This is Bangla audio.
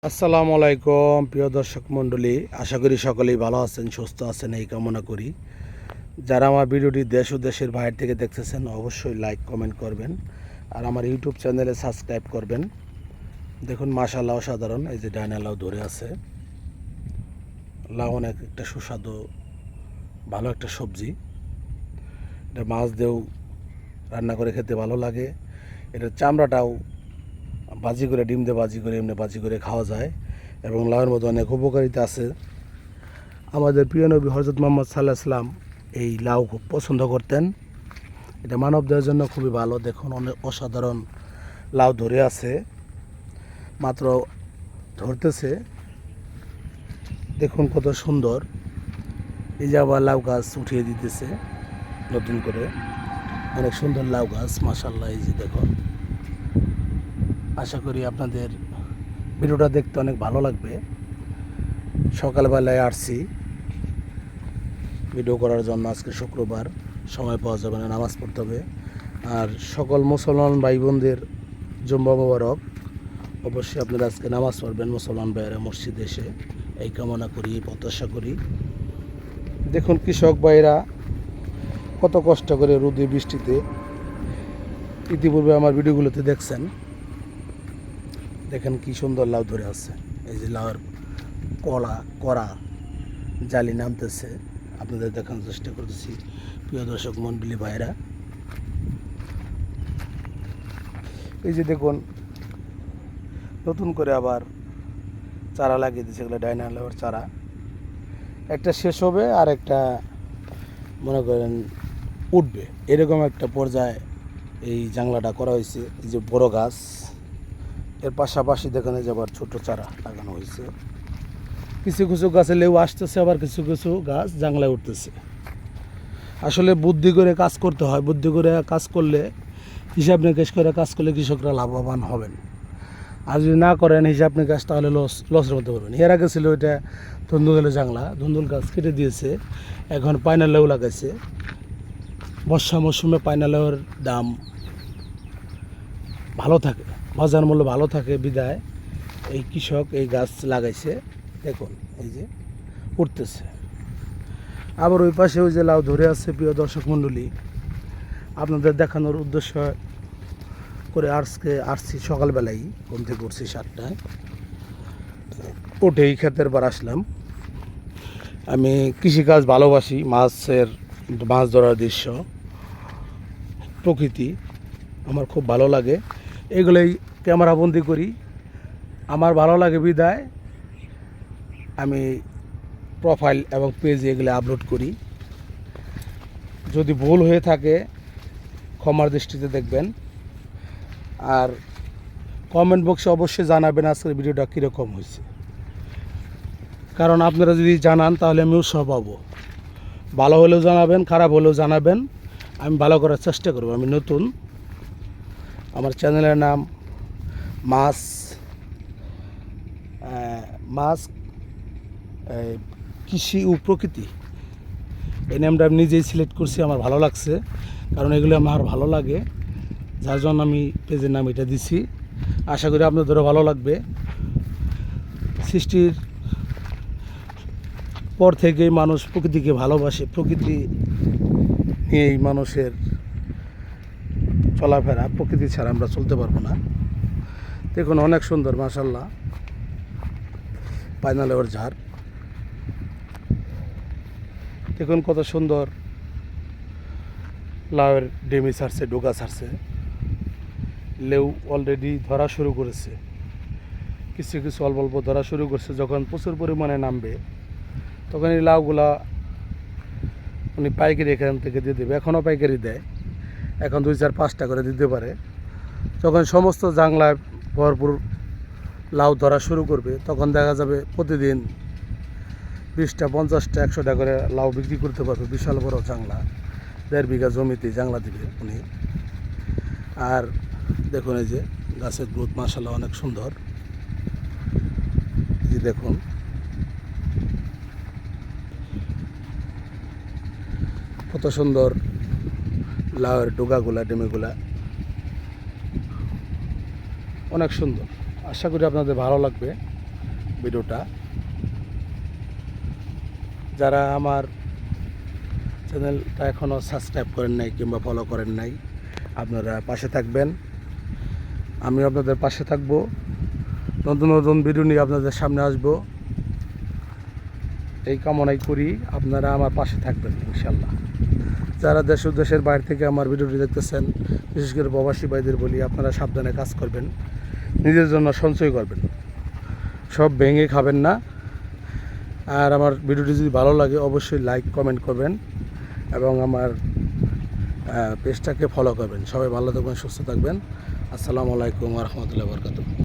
আসসালামু আলাইকুম প্রিয় দর্শক মণ্ডলী, আশা করি সকলেই ভালো আছেন, সুস্থ আছেন এই কামনা করি। যারা আমার ভিডিওটি দেশ ও দেশের বাইরে থেকে দেখতেছেন অবশ্যই লাইক কমেন্ট করবেন আর আমার ইউটিউব চ্যানেলে সাবস্ক্রাইব করবেন। দেখুন মাশাআল্লাহ অসাধারণ, এই যে ডাইনা লাউ ধরে আছে। লাউ অনেক একটা সুস্বাদু ভালো একটা সবজি। এটা মাছ দিয়েও রান্না করে খেতে ভালো লাগে। এটার চামড়াটাও ভাজি করে, ডিম দিয়ে ভাজি করে, এমনি ভাজি করে খাওয়া যায় এবং লাউয়ের মধ্যে অনেক উপকারিতা আছে। আমাদের প্রিয় নবী হযরত মুহাম্মদ সাল্লাল্লাহু আলাইহি সাল্লাম এই লাউ খুব পছন্দ করতেন। এটা মানবদেহের জন্য খুবই ভালো। দেখুন অনেক অসাধারণ লাউ ধরে আছে, মাত্র ধরতেছে। দেখুন কত সুন্দর। এই যে আবার লাউ গাছ উঠিয়ে দিতেছে নতুন করে, অনেক সুন্দর লাউ গাছ মাশাআল্লাহ। এই যে দেখুন, আশা করি আপনাদের ভিডিওটা দেখতে অনেক ভালো লাগবে। সকালবেলায় আসছি ভিডিও করার জন্য। আজকে শুক্রবার, সময় পাওয়া যাবে না, নামাজ পড়তে হবে। আর সকল মুসলমান ভাই বোনদের জুম্মা মোবারক। অবশ্যই আপনারা আজকে নামাজ পড়বেন মুসলমান ভাইয়েরা মসজিদে এসে, এই কামনা করি, এই প্রত্যাশা করি। দেখুন কৃষক ভাইরা কত কষ্ট করে রোদে বৃষ্টিতে, ইতিপূর্বে আমার ভিডিওগুলোতে দেখছেন। দেখেন কি সুন্দর লাউ ধরে আছে। এই যে লাউয়ের কড়া জালি নামতেছে, আপনাদের দেখানোর চেষ্টা করতেছি প্রিয় দর্শক মণ্ডলী ভাইরা। এই যে দেখুন নতুন করে আবার চারা লাগিয়ে দিয়েছে, এগুলো ডাইনা লাউয়ের চারা। একটা শেষ হবে আর একটা মনে করেন উঠবে, এরকম একটা পর্যায়ে এই জাংলাটা করা হয়েছে। এই যে বড় গাছ, এর পাশাপাশি দেখেন যে আবার ছোট চারা লাগানো হয়েছে। কিছু কিছু গাছে লেউ আসতেছে, আবার কিছু কিছু গাছ জাংলায় উঠতেছে। আসলে বুদ্ধি করে কাজ করতে হয়। বুদ্ধি করে কাজ করলে, হিসাব নিকাশ করে কাজ করলে কৃষকরা লাভবান হবেন। আর যদি না করেন হিসাব নিকাশ, তাহলে লসের মধ্যে পড়বেন। এর আগে ছিল এটা ধুন্দুলের জাংলা, ধুন্দুল গাছ কেটে দিয়েছে, এখন পাইনা লেউ লাগাইছে। বর্ষা মৌসুমে পাইনা লেউয়ের দাম ভালো থাকে, বাজার মূল্য ভালো থাকে বিদায় এই কৃষক এই গাছ লাগাইছে। দেখুন এই যে উঠতেছে। আবার ওই পাশে ওই যে লাউ ধরে আছে প্রিয় দর্শক মণ্ডলী, আপনাদের দেখানোর উদ্দেশ্য করে আজকে আসছি সকালবেলায়, ঘুম থেকে উঠছি 7টায়, উঠেই ক্ষেতের বার আসলাম। আমি কৃষিকাজ ভালোবাসি, মাছ ধরার দৃশ্য, প্রকৃতি আমার খুব ভালো লাগে। এগুলোই ক্যামেরাবন্দি করি, আমার ভালো লাগে বিদায় আমি প্রোফাইল এবং পেজে এগুলো আপলোড করি। যদি ভুল হয়ে থাকে ক্ষমার দৃষ্টিতে দেখবেন। আর কমেন্ট বক্সে অবশ্যই জানাবেন আজকের ভিডিওটা কীরকম হয়েছে, কারণ আপনারা যদি জানান তাহলে আমি উৎসাহ পাবো। ভালো হলেও জানাবেন, খারাপ হলেও জানাবেন, আমি ভালো করার চেষ্টা করব। আমি নতুন, আমার চ্যানেলের নাম মাছ কৃষি ও প্রকৃতি। এই নামটা আমি নিজেই সিলেক্ট করছি, আমার ভালো লাগছে, কারণ এগুলো আমার ভালো লাগে, যার জন্য আমি পেজের নাম এটা দিছি। আশা করি আপনাদেরও ভালো লাগবে। সৃষ্টির পর থেকেই মানুষ প্রকৃতিকে ভালোবাসে, প্রকৃতি নিয়েই মানুষের চলাফেরা, প্রকৃতি ছাড়া আমরা চলতে পারবো না। দেখুন অনেক সুন্দর মাশাআল্লাহ পাইনা লেউয়ের ঝাড়। দেখুন কত সুন্দর লাউয়ের ডেমি ছাড়ছে, ডোকা ছাড়ছে। লেউ অলরেডি ধরা শুরু করেছে, কিছু কিছু অল্প অল্প ধরা শুরু করছে। যখন প্রচুর পরিমাণে নামবে তখন এই লাউগুলা উনি পাইকারি এখান থেকে দিয়ে দেবে, এখনও পাইকারি দেয়, এখন 2, 4, 5টা করে দিতে পারে। যখন সমস্ত জাংলায় ভরপুর লাউ ধরা শুরু করবে তখন দেখা যাবে প্রতিদিন 20টা, 50টা, 100টা করে লাউ বিক্রি করতে পারবে। বিশাল বড় জাংলা, 1.5 বিঘা জমিতে জাংলা দিবে উনি। আর দেখুন এই যে গাছের গ্রোথ মাশাআল্লাহ অনেক সুন্দর। এই যে দেখুন কত সুন্দর লাউয়ের ডোকাগুলা, ডেমিগুলা অনেক সুন্দর। আশা করি আপনাদের ভালো লাগবে। ভিডিওটা। যারা আমার চ্যানেলটা এখনও সাবস্ক্রাইব করেন নাই কিংবা ফলো করেন নাই, আপনারা পাশে থাকবেন, আমি আপনাদের পাশে থাকব, নতুন নতুন ভিডিও নিয়ে আপনাদের সামনে আসব, এই কামনাই করি। আপনারা আমার পাশে থাকবেন ইনশাল্লাহ। যারা দেশ ও দেশের বাইরে থেকে আমার ভিডিওটি দেখতেছেন, বিশেষ করে প্রবাসী ভাইদের বলি, আপনারা সাবধানে কাজ করবেন, নিজের জন্য সঞ্চয় করবেন, সব ভেঙে খাবেন না। আর আমার ভিডিওটি যদি ভালো লাগে অবশ্যই লাইক কমেন্ট করবেন এবং আমার পেজটাকে ফলো করবেন। সবাই ভালো থাকবেন, সুস্থ থাকবেন। আসসালামু আলাইকুম ওয়া রাহমাতুল্লাহি ওয়া বারাকাতুহু।